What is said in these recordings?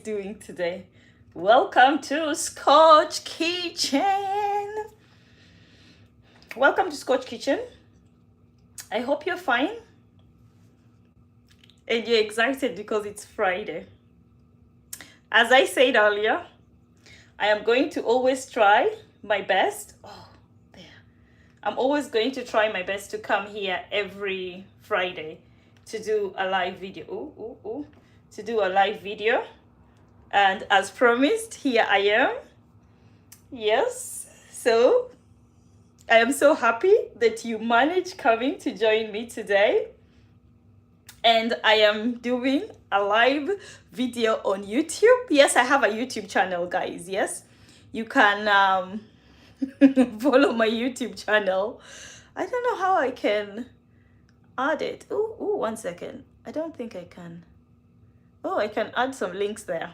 Doing today? Welcome to Scotch Kitchen. Welcome to Scotch Kitchen. I hope you're fine and you're excited because it's Friday. As I said earlier, I am going to always try my best. Oh, there. I'm always going to try my best to come here every Friday to do a live video. To do a live video. And as promised, here I am. Yes, so I am so happy that you managed coming to join me today. And I am doing a live video on YouTube. Yes, I have a YouTube channel, guys. Yes, you can follow my YouTube channel. I don't know how I can add it. Oh, 1 second. I don't think I can. Oh, I can add some links there.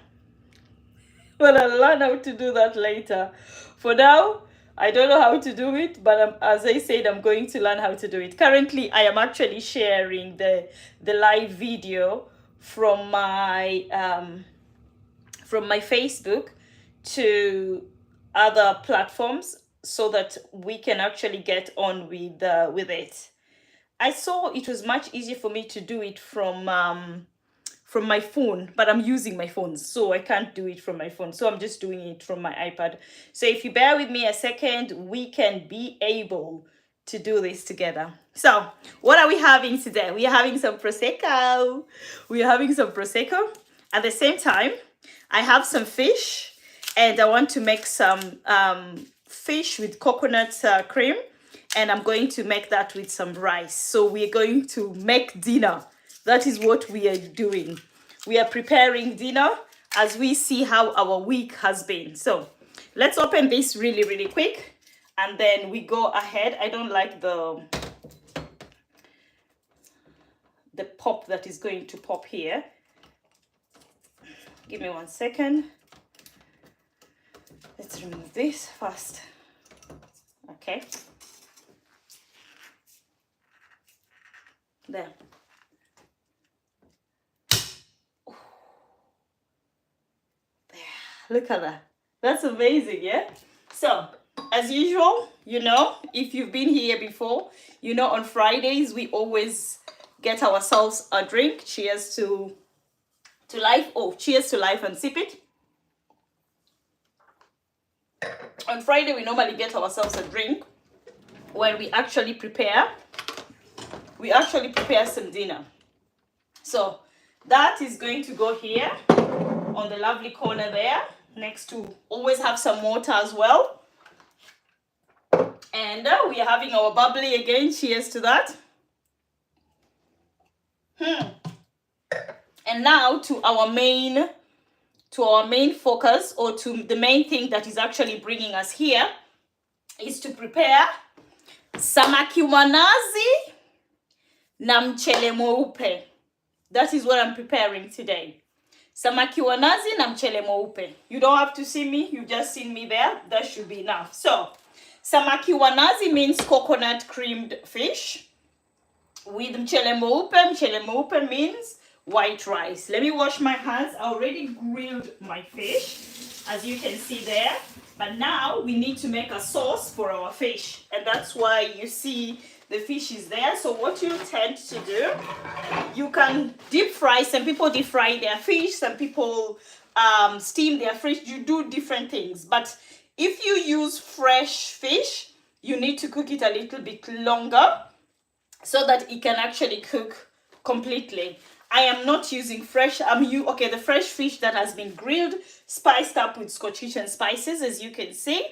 But I'll learn how to do that later. For now, I don't know how to do it, but as I said, I'm going to learn how to do it. Currently, I am actually sharing the live video from my Facebook to other platforms so that we can actually get on with it. I saw it was much easier for me to do it from my phone, but I'm using my phone, so I can't do it from my phone. So I'm just doing it from my iPad. So if you bear with me a second, we can be able to do this together. So what are we having today? We are having some Prosecco. At the same time, I have some fish, and I want to make some fish with coconut cream, and I'm going to make that with some rice. So we're going to make dinner. That is what we are doing. We are preparing dinner as we see how our week has been. So let's open this really, really quick, and then we go ahead. I don't like the pop that is going to pop here. Give me 1 second. Let's remove this first. Okay. There. Look at that. That's amazing, yeah? So, as usual, if you've been here before, on Fridays, we always get ourselves a drink. Cheers to life. Oh, cheers to life and sip it. On Friday, we normally get ourselves a drink when we actually prepare some dinner. So, that is going to go here on the lovely corner there, next to, always have some water as well. And we are having our bubbly again. Cheers to that. And now to our main focus, or to the main thing that is actually bringing us here, is to prepare samaki wa nazi na mchele mweupe. That is what I'm preparing today. Samaki wa nazi na mchele mweupe. You don't have to see me, you just seen me there. That should be enough. So, samaki wa nazi means coconut creamed fish. With mchele mweupe means white rice. Let me wash my hands. I already grilled my fish, as you can see there. But now we need to make a sauce for our fish. And that's why you see the fish is there. So what you tend to do, you can deep fry. Some people deep fry their fish. Some people steam their fish. You do different things. But if you use fresh fish, you need to cook it a little bit longer so that it can actually cook completely. I am not using fresh. The fresh fish that has been grilled, spiced up with Scotch Kitchen spices, as you can see.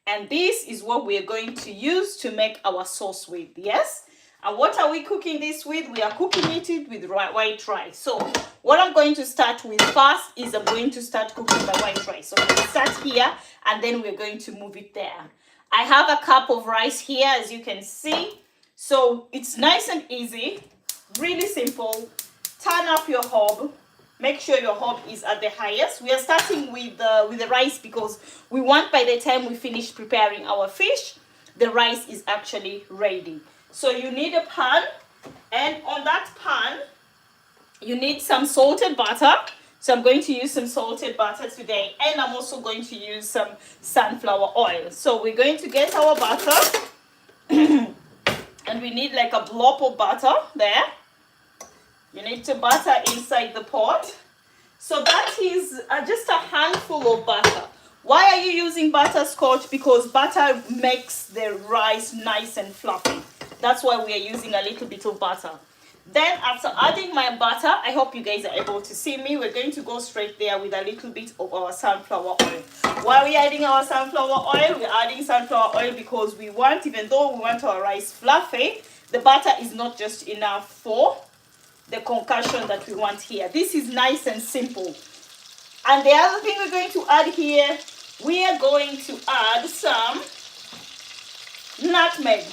And this is what we are going to use to make our sauce with, yes? And what are we cooking this with? We are cooking it with white rice. So what I'm going to start with first is I'm going to start cooking my white rice. So I'm going to start here, and then we're going to move it there. I have a cup of rice here, as you can see. So it's nice and easy, really simple. Turn up your hob. Make sure your hob is at the highest. We are starting with the rice because we want, by the time we finish preparing our fish, the rice is actually ready. So you need a pan, and on that pan, you need some salted butter. So I'm going to use some salted butter today, and I'm also going to use some sunflower oil. So we're going to get our butter and we need like a blob of butter there. You need to butter inside the pot. So that is just a handful of butter. Why are you using butterscotch? Because butter makes the rice nice and fluffy. That's why we are using a little bit of butter. Then after adding my butter, I hope you guys are able to see me. We're going to go straight there with a little bit of our sunflower oil. Why are we adding our sunflower oil? We're adding sunflower oil because we want, even though we want our rice fluffy, the butter is not just enough for the concoction that we want here. This is nice and simple. And the other thing we're going to add here, we are going to add some nutmeg.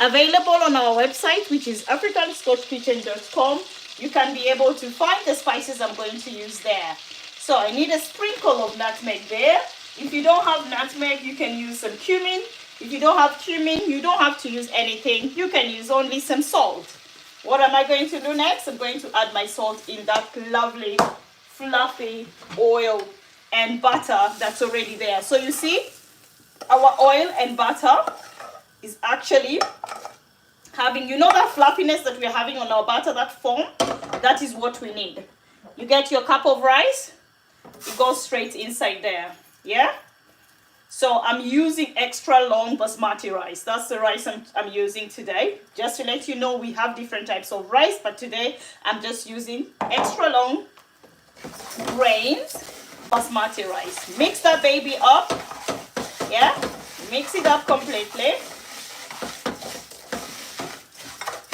Available on our website, which is africanscotchkitchen.com. You can be able to find the spices I'm going to use there. So I need a sprinkle of nutmeg there. If you don't have nutmeg, you can use some cumin. If you don't have cumin, you don't have to use anything. You can use only some salt. What am I going to do next? I'm going to add my salt in that lovely, fluffy oil and butter that's already there. So you see, our oil and butter is actually having, you know, that fluffiness that we're having on our butter, that foam, that is what we need. You get your cup of rice, it goes straight inside there, yeah? So I'm using extra long basmati rice. That's the rice I'm using today. Just to let you know, we have different types of rice, but today I'm just using extra long grains basmati rice. Mix that baby up, yeah? Mix it up completely.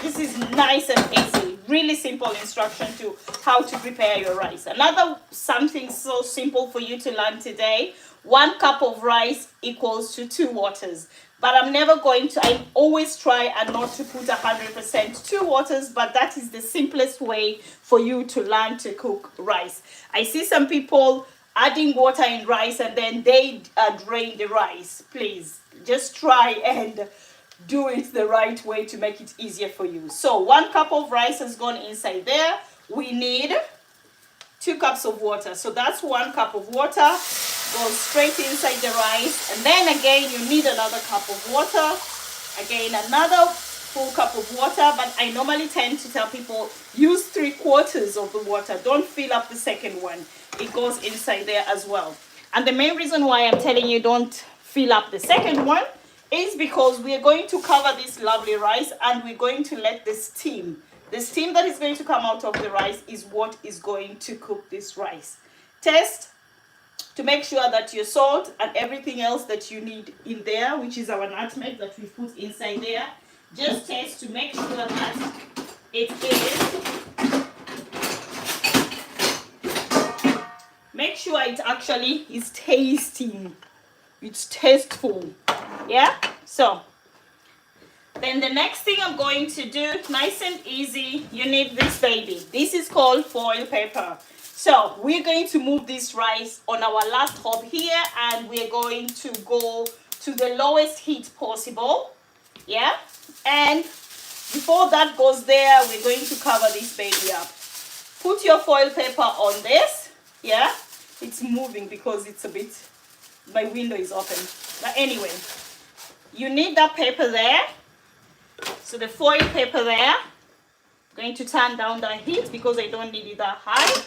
This is nice and easy, really simple instruction to how to prepare your rice. Another something so simple for you to learn today, 1 cup of rice equals to 2 waters. But I'm never going to, I always try and not to put 100% 2 waters, but that is the simplest way for you to learn to cook rice. I see some people adding water in rice and then they drain the rice. Please, just try and do it the right way to make it easier for you. So 1 cup of rice has gone inside there. We need 2 cups of water. So that's 1 cup of water. Goes straight inside the rice. And then again, you need another cup of water. Again, another full cup of water. But I normally tend to tell people, use 3/4 of the water. Don't fill up the second one. It goes inside there as well. And the main reason why I'm telling you don't fill up the second one is because we are going to cover this lovely rice and we're going to let the steam that is going to come out of the rice is what is going to cook this rice. Test to make sure that your salt and everything else that you need in there, which is our nutmeg that we put inside there, just test to make sure that it is, make sure it actually is tasting, it's tasteful. Yeah, so then the next thing I'm going to do, nice and easy, you need this baby. This is called foil paper. So we're going to move this rice on our last hob here and we're going to go to the lowest heat possible. Yeah, and before that goes there, we're going to cover this baby up. Put your foil paper on this. Yeah, it's moving because it's a bit, my window is open. But anyway, you need that paper there. So the foil paper there. I'm going to turn down the heat because I don't need it that high.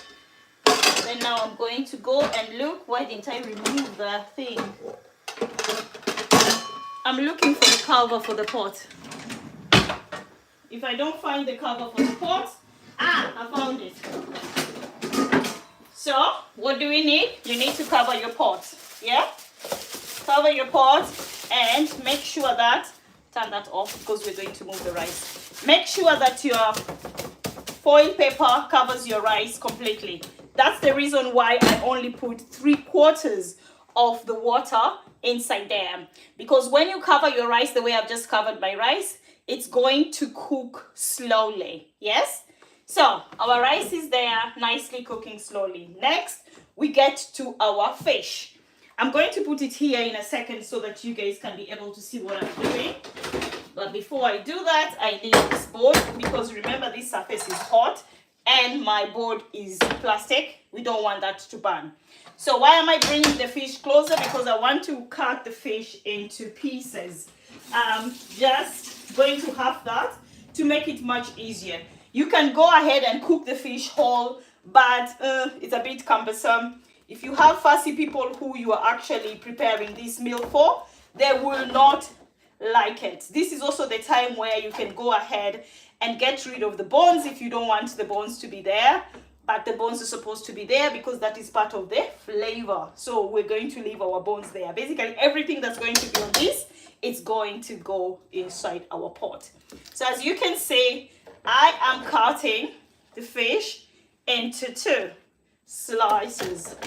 Then now I'm going to go and look. Why didn't I remove the thing? I'm looking for the cover for the pot. If I don't find the cover for the pot, I found it. So what do we need? You need to cover your pot. Yeah? Cover your pot and make sure that, turn that off because we're going to move the rice. Make sure that your foil paper covers your rice completely. That's the reason why I only put 3/4 of the water inside there. Because when you cover your rice the way I've just covered my rice, it's going to cook slowly. Yes? So our rice is there, nicely cooking slowly. Next, we get to our fish. I'm going to put it here in a second so that you guys can be able to see what I'm doing. But before I do that, I need this bowl because remember this surface is hot. and my board is plastic. We don't want that to burn. So why am I bringing the fish closer? Because I want to cut the fish into pieces. Just going to have that to make it much easier. You can go ahead and cook the fish whole, but it's a bit cumbersome. If you have fussy people who you are actually preparing this meal for, they will not like it. This is also the time where you can go ahead and get rid of the bones if you don't want the bones to be there. But the bones are supposed to be there because that is part of the flavor. So we're going to leave our bones there. Basically, everything that's going to be on this is going to go inside our pot. So as you can see, I am cutting the fish into 2 slices,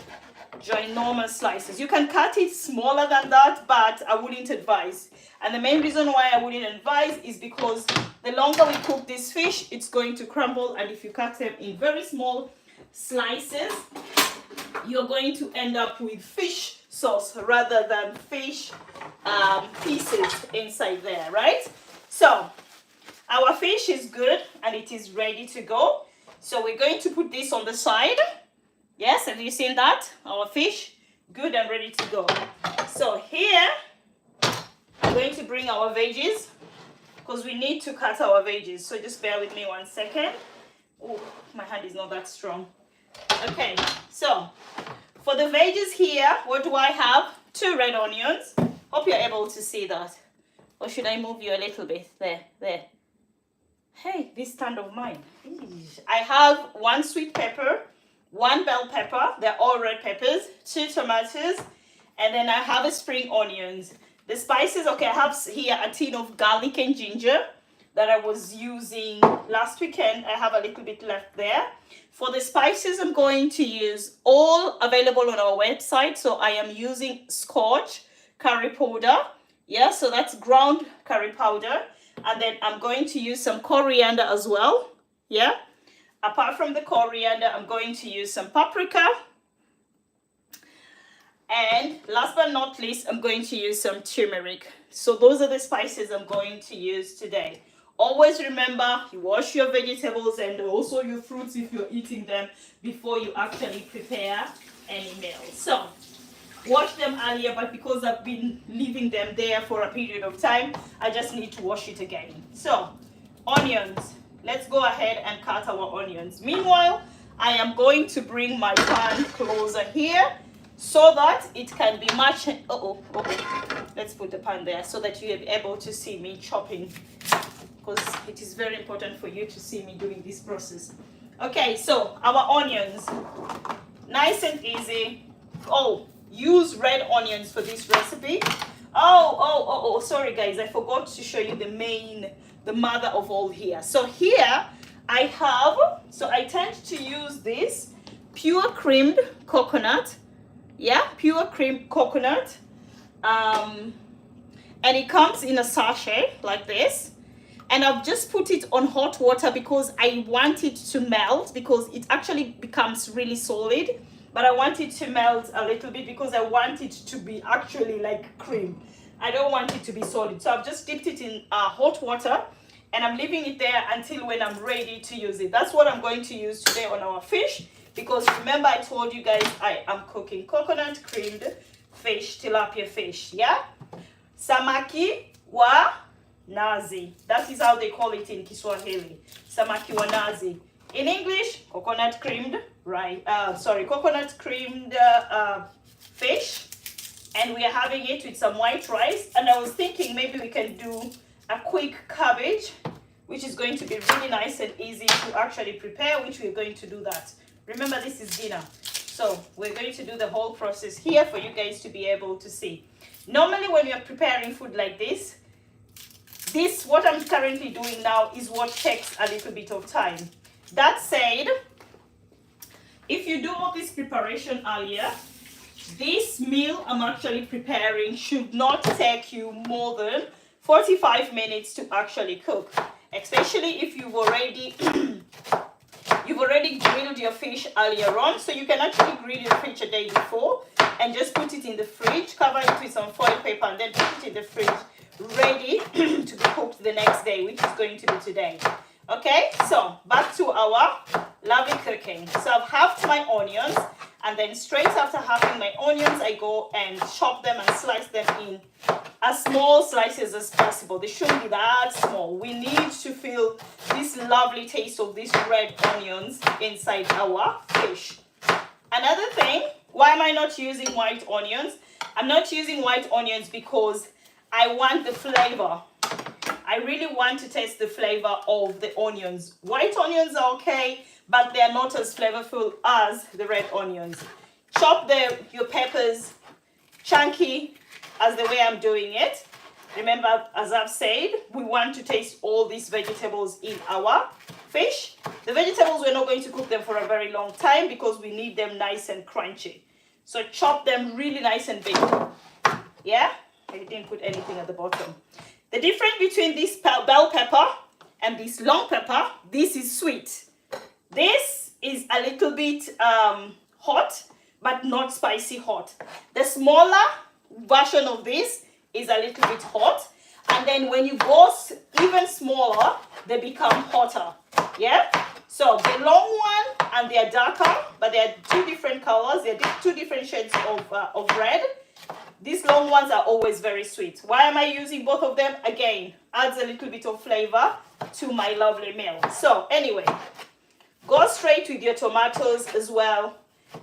ginormous slices. You can cut it smaller than that, but I wouldn't advise. And the main reason why I wouldn't advise is because the longer we cook this fish, it's going to crumble. And if you cut them in very small slices, you're going to end up with fish sauce rather than fish pieces inside there, right? So our fish is good and it is ready to go. So we're going to put this on the side. Yes, have you seen that? Our fish, good and ready to go. So here, I'm going to bring our veggies because we need to cut our veggies. So just bear with me 1 second. Oh, my hand is not that strong. Okay, so for the veggies here, what do I have? 2 red onions. Hope you're able to see that. Or should I move you a little bit? There. Hey, this stand of mine. I have 1 sweet pepper, 1 bell pepper. They're all red peppers. 2 tomatoes. And then I have a spring onions. The spices, okay, I have here a tin of garlic and ginger that I was using last weekend. I have a little bit left there. For the spices, I'm going to use all available on our website. So I am using Scotch curry powder. Yeah, so that's ground curry powder. And then I'm going to use some coriander as well. Yeah. Apart from the coriander, I'm going to use some paprika. And last but not least, I'm going to use some turmeric. So those are the spices I'm going to use today. Always remember, you wash your vegetables and also your fruits if you're eating them before you actually prepare any meal. So wash them earlier, but because I've been leaving them there for a period of time, I just need to wash it again. So onions, let's go ahead and cut our onions. Meanwhile, I am going to bring my pan closer here so that it can be much, let's put the pan there so that you're able to see me chopping, because it is very important for you to see me doing this process. Okay, so our onions, nice and easy. Oh, use red onions for this recipe. Sorry guys, I forgot to show you the mother of all here. So here I tend to use this pure creamed coconut. Yeah, pure creamed coconut. And it comes in a sachet like this. And I've just put it on hot water because I want it to melt, because it actually becomes really solid. But I want it to melt a little bit because I want it to be actually like cream. I don't want it to be solid. So I've just dipped it in hot water and I'm leaving it there until when I'm ready to use it. That's what I'm going to use today on our fish, because remember I told you guys I am cooking coconut creamed fish, tilapia fish, yeah? Samaki wa nazi. That is how they call it in Kiswahili. Samaki wa nazi. In English, coconut creamed coconut creamed fish, and we are having it with some white rice. And I was thinking maybe we can do a quick cabbage, which is going to be really nice and easy to actually prepare, which we're going to do that. Remember, this is dinner, so we're going to do the whole process here for you guys to be able to see. Normally when you're preparing food like this, what I'm currently doing now is what takes a little bit of time. That said, if you do all this preparation earlier, this meal I'm actually preparing should not take you more than 45 minutes to actually cook, especially if you've already grilled your fish earlier on. So you can actually grill your fish a day before and just put it in the fridge, cover it with some foil paper, and then put it in the fridge ready to be cooked the next day, which is going to be today. Okay, so back to our lovely cooking. So I've halved my onions, and then straight after halving my onions, I go and chop them and slice them in as small slices as possible. They shouldn't be that small. We need to feel this lovely taste of these red onions inside our fish. Another thing, why am I not using white onions? I'm not using white onions because I want the flavor. I really want to taste the flavor of the onions. White onions are okay, but they are not as flavorful as the red onions. Chop your peppers chunky as the way I'm doing it. Remember, as I've said, we want to taste all these vegetables in our fish. The vegetables, we're not going to cook them for a very long time because we need them nice and crunchy. So chop them really nice and big. Yeah? I didn't put anything at the bottom. The difference between this bell pepper and this long pepper, this is sweet. This is a little bit hot, but not spicy hot. The smaller version of this is a little bit hot. And then when you go even smaller, they become hotter. Yeah? So the long one, and they are darker, but they are two different colors. They are two different shades of red. These long ones are always very sweet. Why am I using both of them? Again, adds a little bit of flavor to my lovely meal. So anyway, go straight with your tomatoes as well.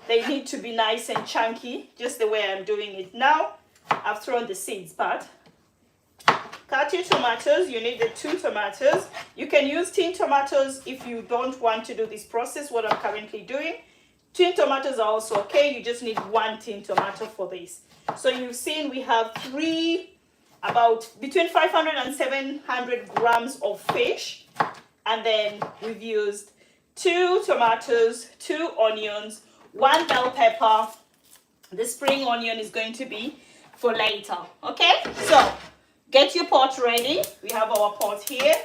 They need to be nice and chunky, just the way I'm doing it now. I've thrown the seeds part. Cut your tomatoes. You need the 2 tomatoes. You can use tin tomatoes if you don't want to do this process, what I'm currently doing. Tin tomatoes are also okay. You just need 1 tin tomato for this. So you've seen we have about between 500 and 700 grams of fish. And then we've used 2 tomatoes, 2 onions, 1 bell pepper. The spring onion is going to be for later. Okay, so get your pot ready. We have our pot here,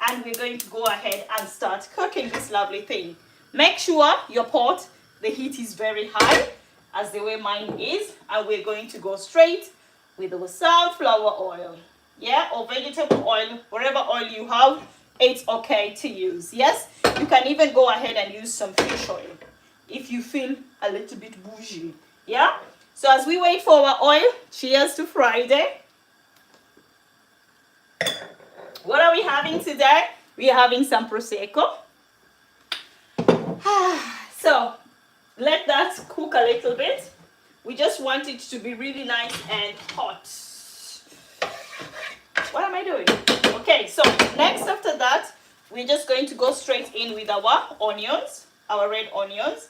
and we're going to go ahead and start cooking this lovely thing. Make sure your pot, the heat is very high, as the way mine is, and we're going to go straight with our sunflower oil, yeah, or vegetable oil, whatever oil you have, it's okay to use. Yes, you can even go ahead and use some fish oil if you feel a little bit bougie. Yeah, so as we wait for our oil, cheers to Friday. What are we having today? We are having some prosecco. So let that cook a little bit. We just want it to be really nice and hot. What am I doing? Okay, so next after that, we're just going to go straight in with our onions, our red onions.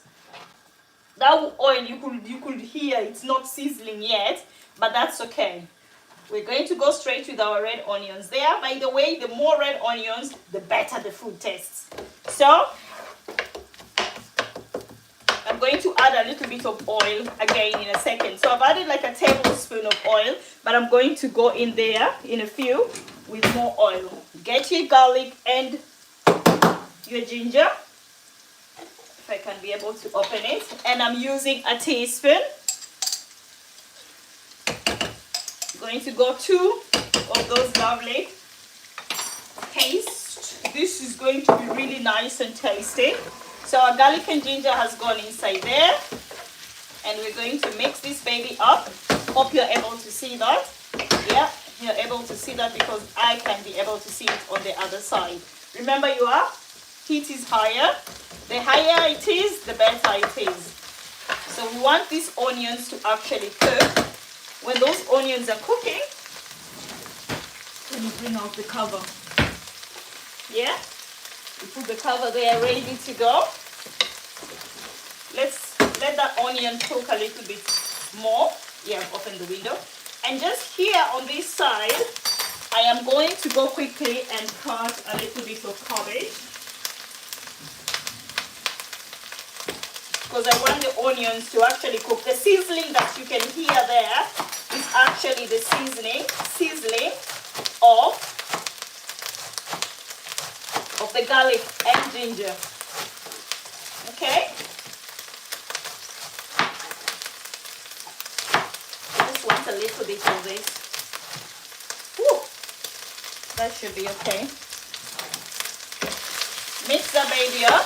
That oil, you could hear it's not sizzling yet, but that's okay. We're going to go straight with our red onions there. By the way, the more red onions, the better the food tastes. So I'm going to add a little bit of oil again in a second. So I've added like a tablespoon of oil, but I'm going to go in there in a few with more oil. Get your garlic and your ginger, if I can be able to open it. And I'm using a teaspoon. I'm going to go 2 of those lovely paste. This is going to be really nice and tasty. So our garlic and ginger has gone inside there, and we're going to mix this baby up. Hope you're able to see that. Yeah, you're able to see that because I can be able to see it on the other side. Remember, your heat is higher. The higher it is, the better it is. So we want these onions to actually cook. When those onions are cooking, let me bring out the cover. Yeah? We put the cover there ready to go. Let's let that onion cook a little bit more. Yeah, I've opened the window. And just here on this side, I am going to go quickly and cut a little bit of cabbage, because I want the onions to actually cook. The sizzling that you can hear there is actually the sizzling of the garlic and ginger. Okay? I just want a little bit of this. Whew. That should be okay. Mix the baby up.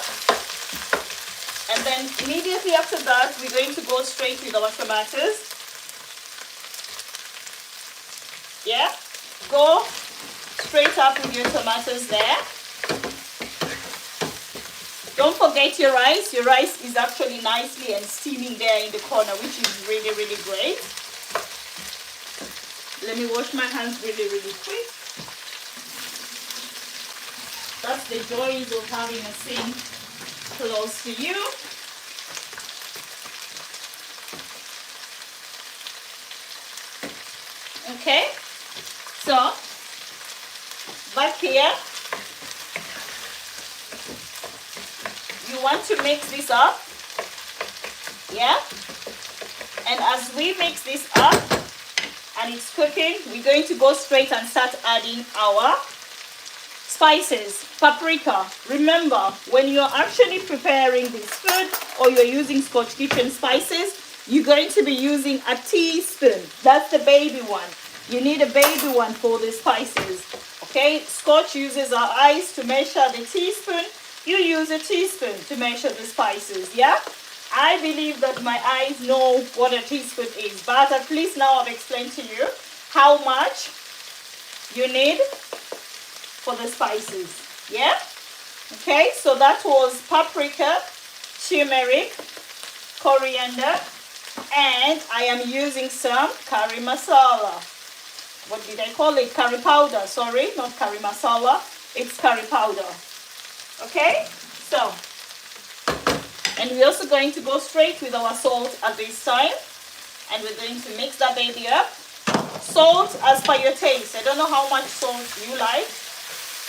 And then immediately after that, we're going to go straight with our tomatoes. Yeah? Go straight up with your tomatoes there. Don't forget your rice. Your rice is actually nicely and steaming there in the corner, which is really, really great. Let me wash my hands really, really quick. That's the joys of having a sink close to you. Okay, so back here, you want to mix this up, yeah? And as we mix this up and it's cooking, we're going to go straight and start adding our spices. Paprika. Remember, when you're actually preparing this food or you're using Scotch Kitchen spices, you're going to be using a teaspoon. That's the baby one. You need a baby one for the spices. Okay, Scotch uses our eyes to measure the teaspoon. You use a teaspoon to measure the spices, yeah? I believe that my eyes know what a teaspoon is, but at least now I've explained to you how much you need for the spices, yeah? Okay, so that was paprika, turmeric, coriander, and I am using some curry masala. What did I call it? Curry powder, sorry, not curry masala, it's curry powder. Okay, so, and we're also going to go straight with our salt at this time, and we're going to mix that baby up. Salt as per your taste. I don't know how much salt you like.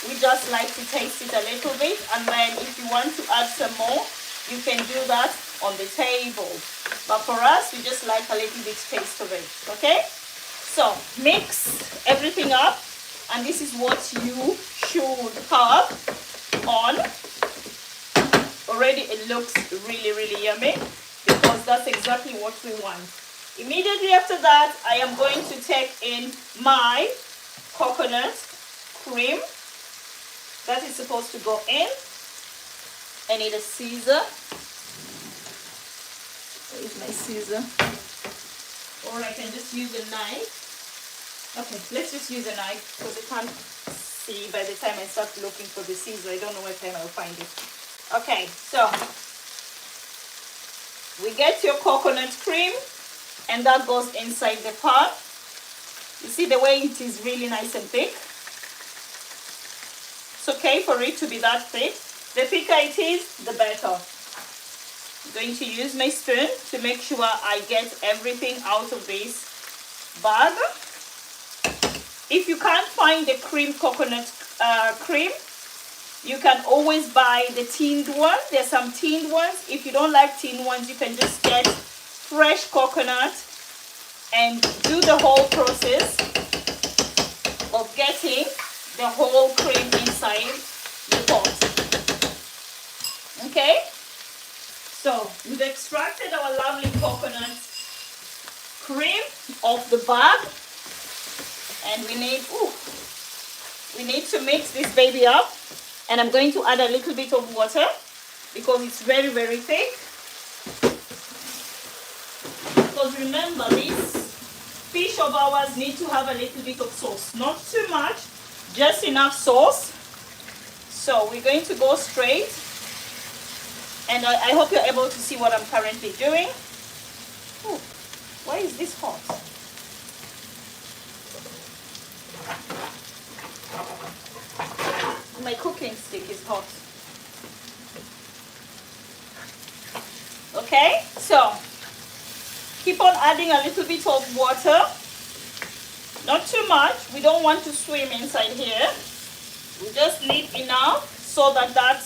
We just like to taste it a little bit, and then if you want to add some more, you can do that on the table. But for us, we just like a little bit taste of it, okay? So mix everything up, and this is what you should have on. Already it looks really, really yummy because that's exactly what we want. Immediately after that, I am going to take in my coconut cream. That is supposed to go in. I need a scissor. Where is my scissor? Or I can just use a knife. Okay, let's just use a knife because I can't see by the time I start looking for the scissor. I don't know what time I'll find it. Okay, so we get your coconut cream and that goes inside the pot. You see the way it is really nice and thick? It's okay for it to be that thick. The thicker it is, the better. I'm going to use my spoon to make sure I get everything out of this bag. If you can't find the cream coconut cream, you can always buy the tinned one. There's some tinned ones. If you don't like tinned ones, you can just get fresh coconut and do the whole process of getting the whole cream inside the pot. Okay? So we've extracted our lovely coconut cream off the bag, and we need to mix this baby up. And I'm going to add a little bit of water because it's very, very thick. Because remember, this fish of ours need to have a little bit of sauce. Not too much, just enough sauce. So we're going to go straight. And I hope you're able to see what I'm currently doing. Ooh, why is this hot? My cooking stick is hot. Okay, so keep on adding a little bit of water. Not too much. We don't want to swim inside here. We just need enough so that that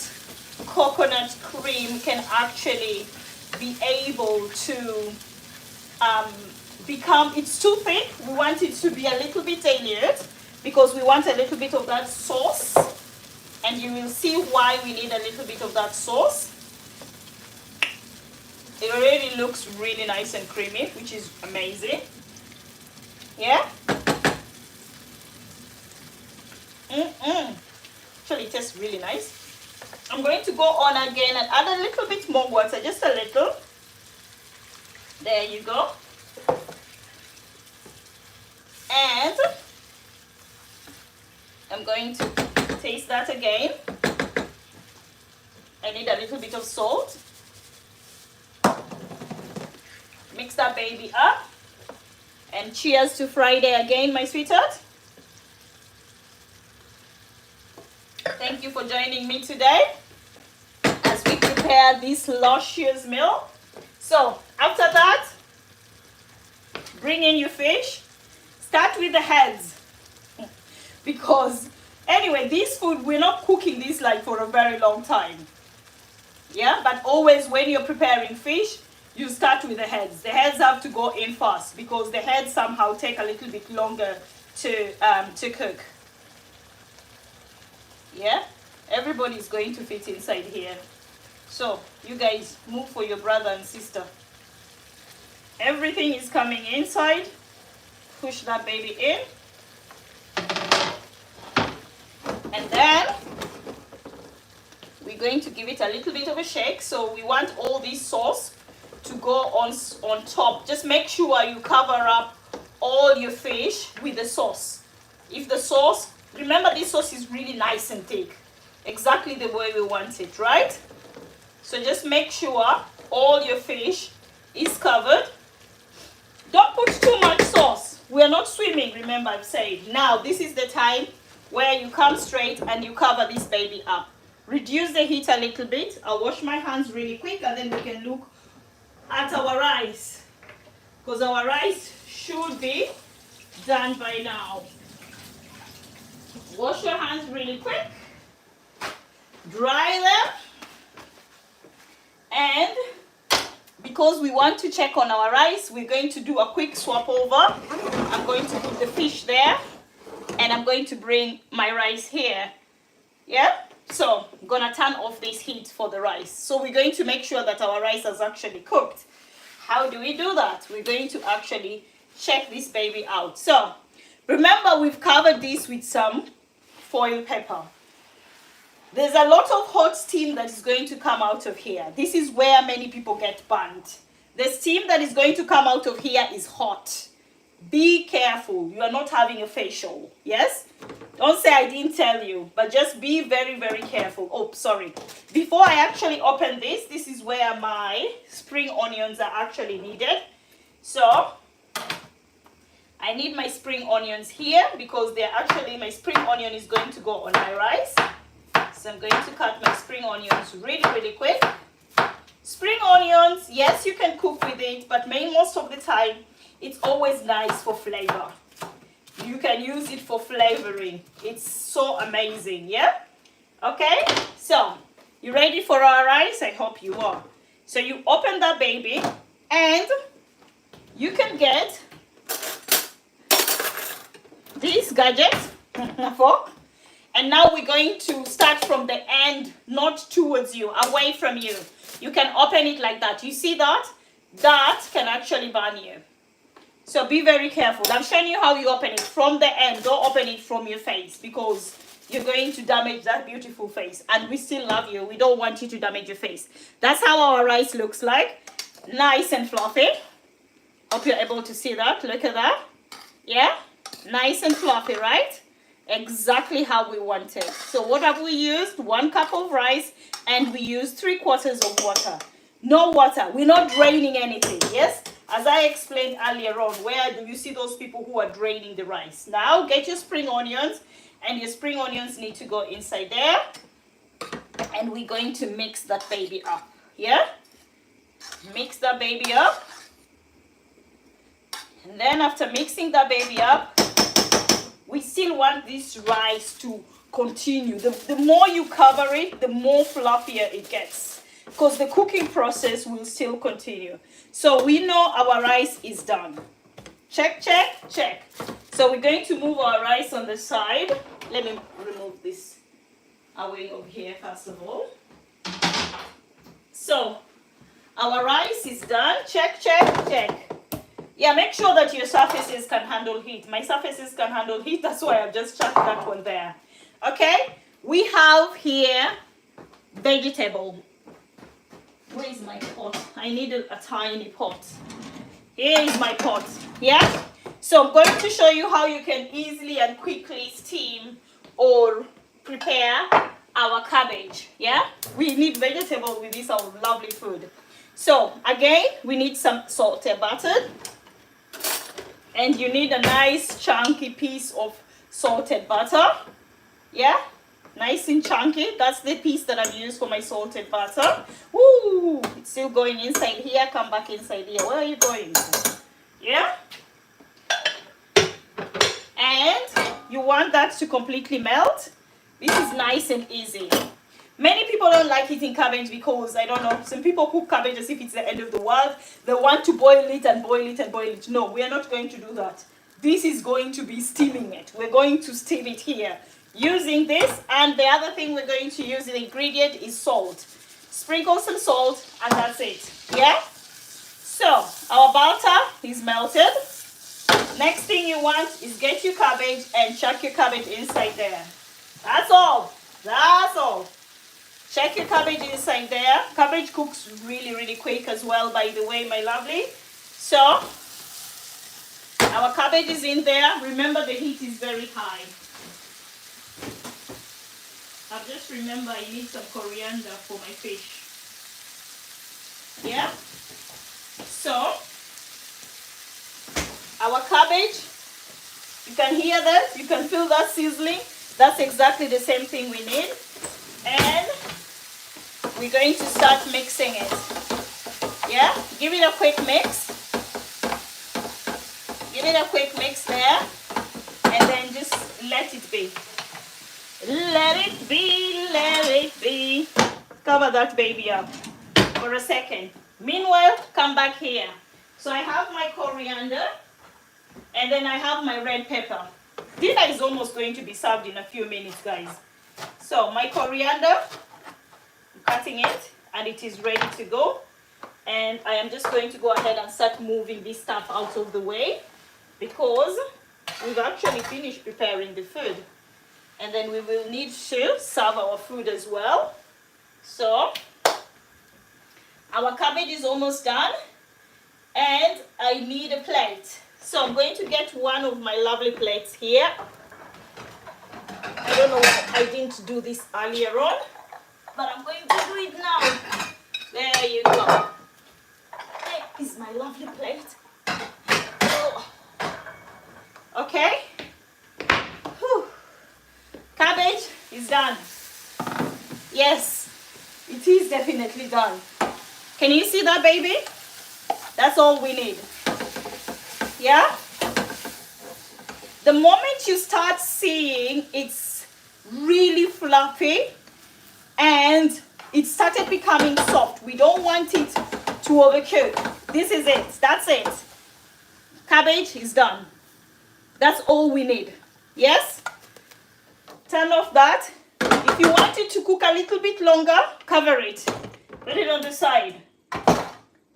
coconut cream can actually be able to become, it's too thick. We want it to be a little bit diluted because we want a little bit of that sauce. And you will see why we need a little bit of that sauce. It already looks really nice and creamy, which is amazing. Yeah? Actually, it tastes really nice. I'm going to go on again and add a little bit more water, just a little. There you go. And I'm going to taste that again. I need a little bit of salt. Mix that baby up. And cheers to Friday again, my sweetheart. Thank you for joining me today as we prepare this luscious meal. So after that, bring in your fish. Start with the heads. Because anyway, this food, we're not cooking this like for a very long time. Yeah, but always when you're preparing fish, you start with the heads. The heads have to go in first because the heads somehow take a little bit longer to cook. Yeah, everybody's going to fit inside here. So you guys move for your brother and sister. Everything is coming inside. Push that baby in. And then we're going to give it a little bit of a shake. So we want all this sauce to go on top. Just make sure you cover up all your fish with the sauce. If the sauce, remember this sauce is really nice and thick, exactly the way we want it, right? So just make sure all your fish is covered. Don't put too much sauce. We're not swimming, remember I've said. Now this is the time where you come straight and you cover this baby up. Reduce the heat a little bit. I'll wash my hands really quick and then we can look at our rice, because our rice should be done by now. Wash your hands really quick, dry them, and because we want to check on our rice, we're going to do a quick swap over. I'm going to put the fish there and I'm going to bring my rice here. Yeah, so I'm gonna turn off this heat for the rice. So we're going to make sure that our rice is actually cooked. How do we do that? We're going to actually check this baby out. So remember, we've covered this with some foil paper. There's a lot of hot steam that is going to come out of here. This is where many people get burnt. The steam that is going to come out of here is hot. Be careful. You are not having a facial. Yes? Don't say I didn't tell you, but just be very, very careful. Oh, sorry. Before I actually open this, this is where my spring onions are actually needed. So I need my spring onions here because they're actually, my spring onion is going to go on my rice. So I'm going to cut my spring onions really, really quick. Spring onions, yes, you can cook with it, but most of the time, it's always nice for flavor. You can use it for flavoring. It's so amazing, yeah? Okay, so you ready for our rice? I hope you are. So you open that baby and you can get this gadget, a fork. And now we're going to start from the end, not towards you, away from you. You can open it like that. You see that? That can actually burn you. So be very careful. I'm showing you how you open it from the end. Don't open it from your face because you're going to damage that beautiful face. And we still love you. We don't want you to damage your face. That's how our rice looks like. Nice and fluffy. Hope you're able to see that. Look at that. Yeah? Nice and fluffy, right? Exactly how we want it. So what have we used? 1 cup of rice and we used 3/4 of water. No water. We're not draining anything. Yes? As I explained earlier on, where do you see those people who are draining the rice? Now get your spring onions, and your spring onions need to go inside there. And we're going to mix that baby up. Yeah? Mix that baby up. And then after mixing that baby up, we still want this rice to continue. The more you cover it, the more fluffier it gets, because the cooking process will still continue. So we know our rice is done. Check, check, check. So we're going to move our rice on the side. Let me remove this away over here first of all. So our rice is done. Check, check, check. Yeah, make sure that your surfaces can handle heat. My surfaces can handle heat. That's why I've just chucked that one there. Okay, we have here vegetable. Where is my pot? I need a tiny pot. Here is my pot. Yeah? So I'm going to show you how you can easily and quickly steam or prepare our cabbage. Yeah? We need vegetable with this, our lovely food. So again, we need some salted butter. And you need a nice chunky piece of salted butter. Yeah? Nice and chunky. That's the piece that I've used for my salted butter. Woo! It's still going inside here. Come back inside here. Where are you going? Yeah? And you want that to completely melt. This is nice and easy. Many people don't like eating cabbage because, I don't know, some people cook cabbage as if it's the end of the world. They want to boil it and boil it and boil it. No, we are not going to do that. This is going to be steaming it. We're going to steam it here using this. And the other thing we're going to use, the ingredient, is salt. Sprinkle some salt and that's it. Yeah? So, our butter is melted. Next thing you want is get your cabbage and chuck your cabbage inside there. That's all. That's all. Check your cabbage inside there. Cabbage cooks really, really quick as well, by the way, my lovely. So, our cabbage is in there. Remember, the heat is very high. I've just remembered I need some coriander for my fish. Yeah? So, our cabbage, you can hear that, you can feel that sizzling. That's exactly the same thing we need. And we're going to start mixing it. Yeah? Give it a quick mix. Give it a quick mix there. And then just let it be. Let it be, let it be. Cover that baby up for a second. Meanwhile, come back here. So I have my coriander. And then I have my red pepper. Dinner is almost going to be served in a few minutes, guys. So my coriander, I'm cutting it, and it is ready to go. And I am just going to go ahead and start moving this stuff out of the way because we've actually finished preparing the food. And then we will need to serve our food as well. So our cabbage is almost done, and I need a plate. So I'm going to get one of my lovely plates here. I don't know why I didn't do this earlier on, but I'm going to do it now. There you go. There is my lovely plate. Oh. Okay. Whew. Cabbage is done. Yes, it is definitely done. Can you see that, baby? That's all we need. Yeah? The moment you start seeing it's really fluffy and it started becoming soft, we don't want it to overcook. This is it. That's it. Cabbage is done. That's all we need. Yes? Turn off that. If you want it to cook a little bit longer, cover it. Put it on the side.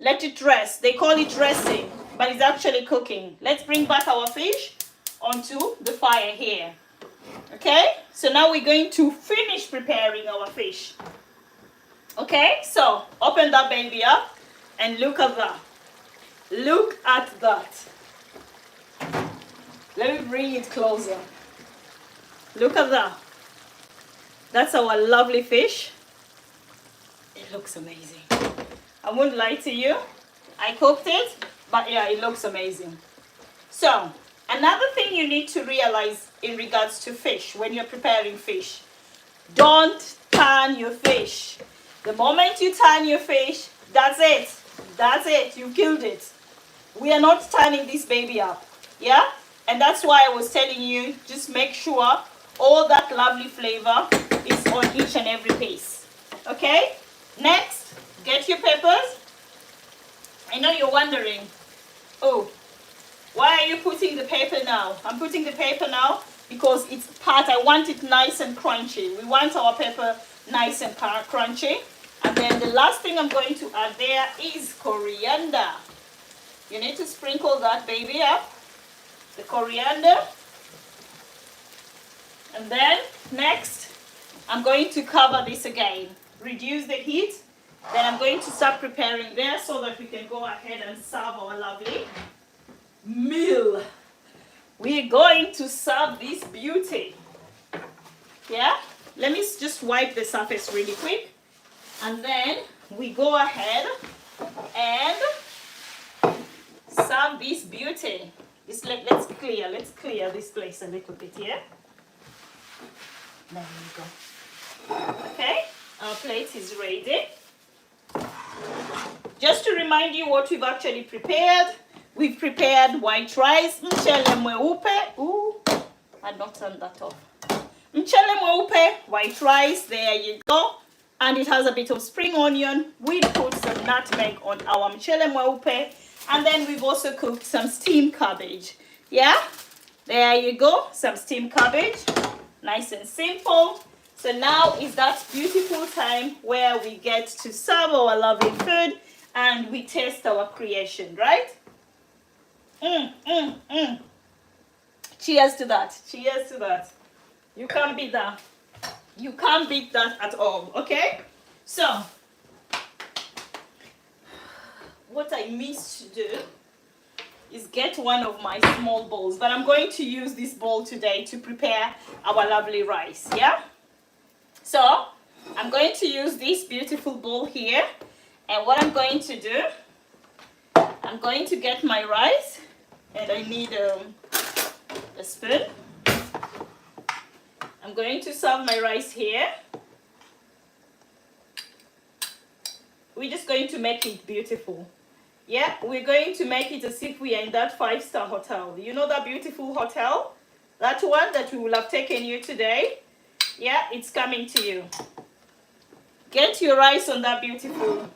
Let it rest. They call it resting, but it's actually cooking. Let's bring back our fish onto the fire here. Okay? So now we're going to finish preparing our fish. Okay? So open that baby up and look at that. Look at that. Let me bring it closer. Look at that. That's our lovely fish. It looks amazing. I won't lie to you. I cooked it, but yeah, it looks amazing. So, another thing you need to realize in regards to fish, when you're preparing fish, don't turn your fish. The moment you turn your fish, that's it. That's it. You killed it. We are not turning this baby up. Yeah? And that's why I was telling you, just make sure all that lovely flavor is on each and every piece. Okay? Next, get your peppers. I know you're wondering, oh, why are you putting the pepper now? I'm putting the pepper now because it's part, I want it nice and crunchy. We want our pepper nice and crunchy. And then the last thing I'm going to add there is coriander. You need to sprinkle that baby up, the coriander. And then next, I'm going to cover this again reduce the heat. Then I'm going to start preparing there so that we can go ahead and serve our lovely meal. We're going to serve this beauty. Yeah, let me just wipe the surface really quick, and then we go ahead and serve this beauty. Let's clear this place a little bit here. There we go. Okay, our plate is ready. Just to remind you what we've actually prepared. We've prepared white rice, mchele mweupe. Ooh, I'd not turned that off. Mchele mweupe, white rice, there you go. And it has a bit of spring onion. We put some nutmeg on our mchele mweupe. And then we've also cooked some steamed cabbage. Yeah, there you go, some steamed cabbage. Nice and simple. So now is that beautiful time where we get to serve our lovely food and we taste our creation, right? Cheers to that. Cheers to that. You can't beat that. You can't beat that at all, okay? So, what I missed to do is get one of my small bowls, but I'm going to use this bowl today to prepare our lovely rice, yeah? So, I'm going to use this beautiful bowl here, and what I'm going to do, I'm going to get my rice, and I need a spoon. I'm going to serve my rice here. We're just going to make it beautiful. Yeah, we're going to make it as if we are in that 5-star hotel. You know that beautiful hotel? That one that we will have taken you today? Yeah, it's coming to you. Get your rice on that beautiful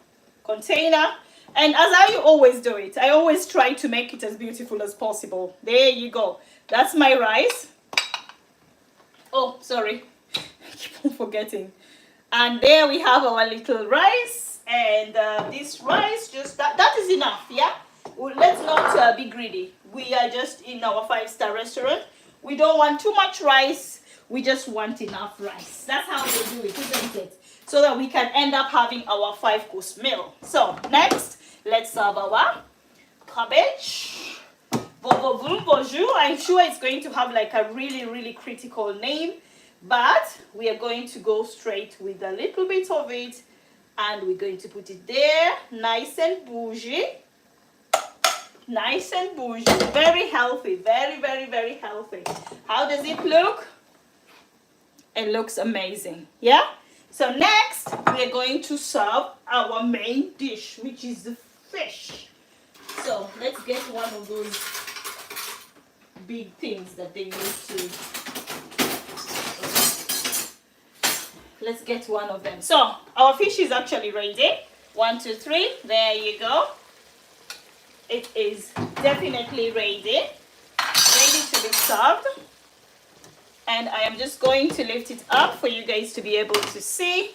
container. And as I always do it, I always try to make it as beautiful as possible. There you go. That's my rice. Oh, sorry. I keep on forgetting. And there we have our little rice. And this rice, just that is enough, yeah? Well, let's not be greedy. We are just in our 5-star restaurant. We don't want too much rice. We just want enough rice. That's how they do it, isn't it? So that we can end up having our 5-course meal. So, next, let's serve our cabbage. Bonjour. I'm sure it's going to have like a really, really critical name. But we are going to go straight with a little bit of it. And we're going to put it there. Nice and bougie. Nice and bougie. Very healthy. Very, very, very healthy. How does it look? It looks amazing. Yeah? So next, we are going to serve our main dish, which is the fish. So let's get one of those big things that they use to... Let's get one of them. So our fish is actually ready. 1, 2, 3. There you go. It is definitely ready. Ready to be served. And I am just going to lift it up for you guys to be able to see.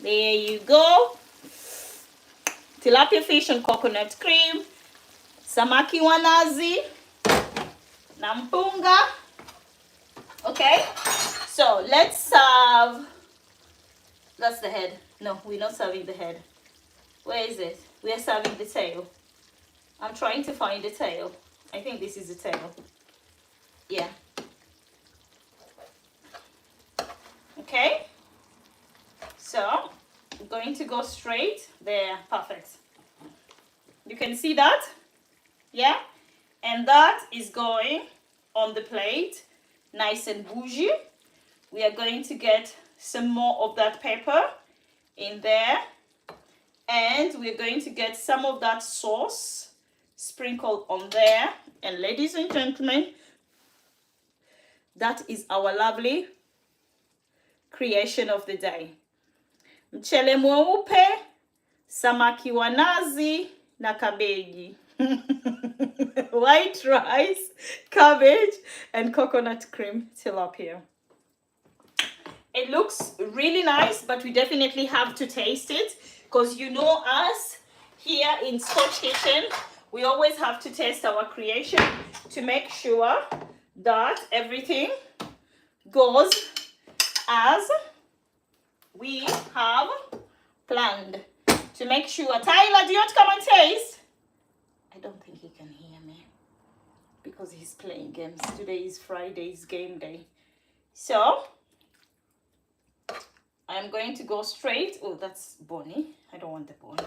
There you go. Tilapia fish and coconut cream. Samaki wa nazi. Nampunga. Okay. So let's serve. That's the head. No, we're not serving the head. Where is it? We are serving the tail. I'm trying to find the tail. I think this is the tail. Yeah. Okay. So I'm going to go straight there. Perfect. You can see that? Yeah. And that is going on the plate. Nice and bougie. We are going to get some more of that pepper in there. And we're going to get some of that sauce sprinkled on there. And ladies and gentlemen, that is our lovely creation of the day. Mchele mweupe, samaki wa nazi, na kabeji. White rice, cabbage, and coconut cream tilapia. It looks really nice, but we definitely have to taste it because you know us here in Scotch Kitchen, we always have to taste our creation to make sure that everything goes as we have planned to make sure. Tyler, do you want to come and taste? I don't think he can hear me because he's playing games. Today is Friday's game day. So I'm going to go straight. Oh, that's boni. I don't want the bone.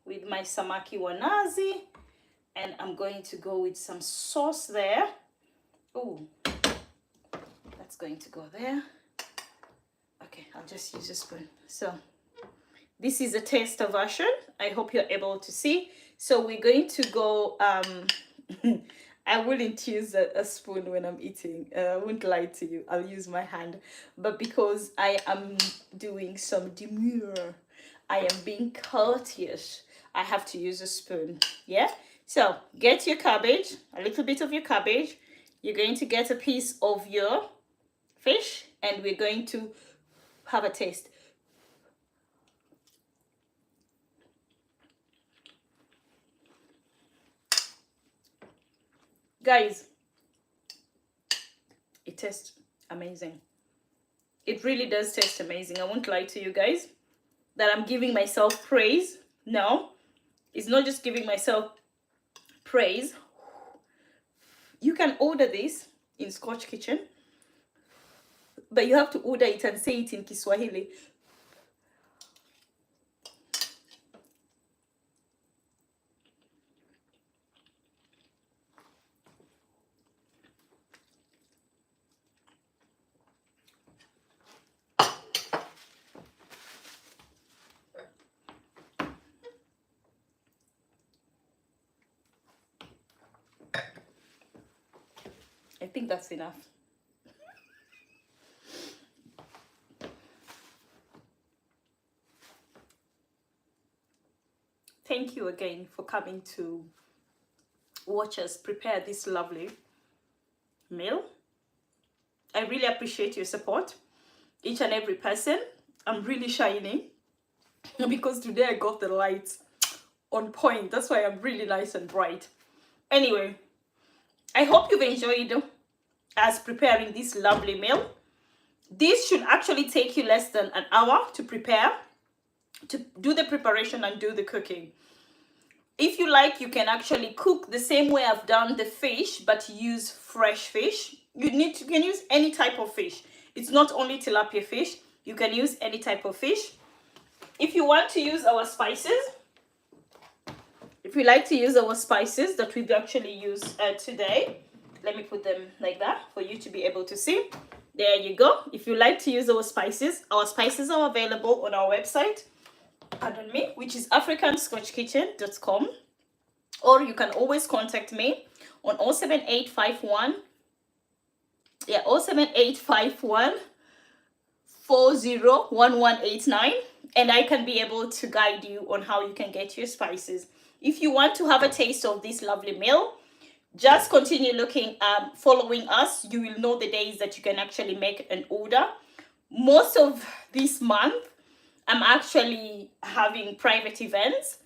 With my samaki wa nazi. And I'm going to go with some sauce there. Oh, that's going to go there. Okay, I'll just use a spoon. So this is a taster version. I hope you're able to see. So we're going to go, I wouldn't use a spoon when I'm eating. I won't lie to you. I'll use my hand. But because I am doing some demure, I am being courteous, I have to use a spoon. Yeah? So get your cabbage, a little bit of your cabbage. You're going to get a piece of your fish, and we're going to have a taste. Guys, it tastes amazing. It really does taste amazing. I won't lie to you guys that I'm giving myself praise. No, it's not just giving myself praise. You can order this in Scotch Kitchen, but you have to order it and say it in Kiswahili. I think that's enough. Thank you again for coming to watch us prepare this lovely meal. I really appreciate your support, each and every person. I'm really shining because today I got the lights on point. That's why I'm really nice and bright. Anyway, I hope you've enjoyed us preparing this lovely meal. This should actually take you less than an hour to prepare, to do the preparation and do the cooking. If you like, you can actually cook the same way I've done the fish, but use fresh fish. You can use any type of fish. It's not only tilapia fish. You can use any type of fish. If you want to use our spices, if you like to use our spices that we've actually used today, let me put them like that for you to be able to see. There you go. If you like to use our spices are available on our website, pardon me, which is africanscotchkitchen.com, or you can always contact me on 07851 401189, and I can be able to guide you on how you can get your spices. If you want to have a taste of this lovely meal, just continue looking, following us. You will know the days that you can actually make an order. Most of this month, I'm actually having private events.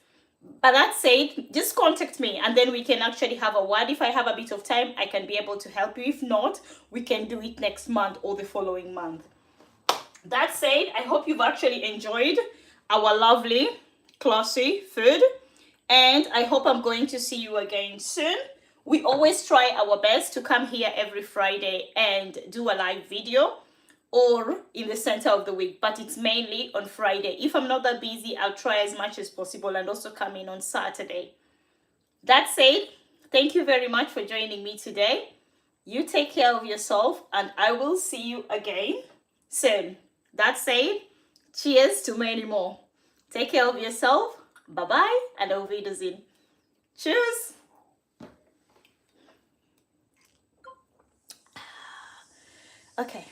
But that said, just contact me and then we can actually have a word. If I have a bit of time, I can be able to help you. If not, we can do it next month or the following month. That said, I hope you've actually enjoyed our lovely, classy food. And I hope I'm going to see you again soon. We always try our best to come here every Friday and do a live video, or in the center of the week, but it's mainly on Friday. If I'm not that busy, I'll try as much as possible and also come in on Saturday. That said, thank you very much for joining me today. You take care of yourself and I will see you again soon. That said, cheers to many more. Take care of yourself. Bye-bye and auf Wiedersehen. Tschüss. Okay.